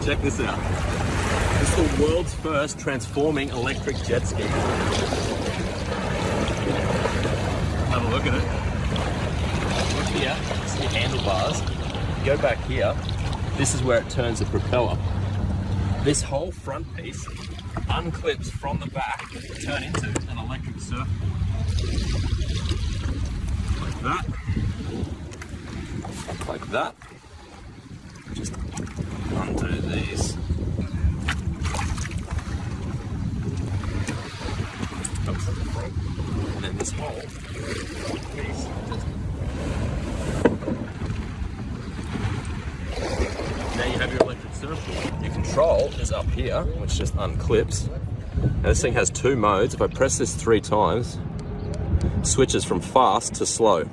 check this out. This is the world's first transforming electric jet ski. Have a look at it. Look here, see the handlebars. Go back here, this is where it turns the propeller. This whole front piece unclips from the back to turn into an electric surfboard. Like that. Like that. Just undo these. Hooks at the front. And then this whole piece just... Now you have your electric surfboard. Your control is up here, which just unclips. Now this thing has 2 modes. If I press this 3 times, it switches from fast to slow.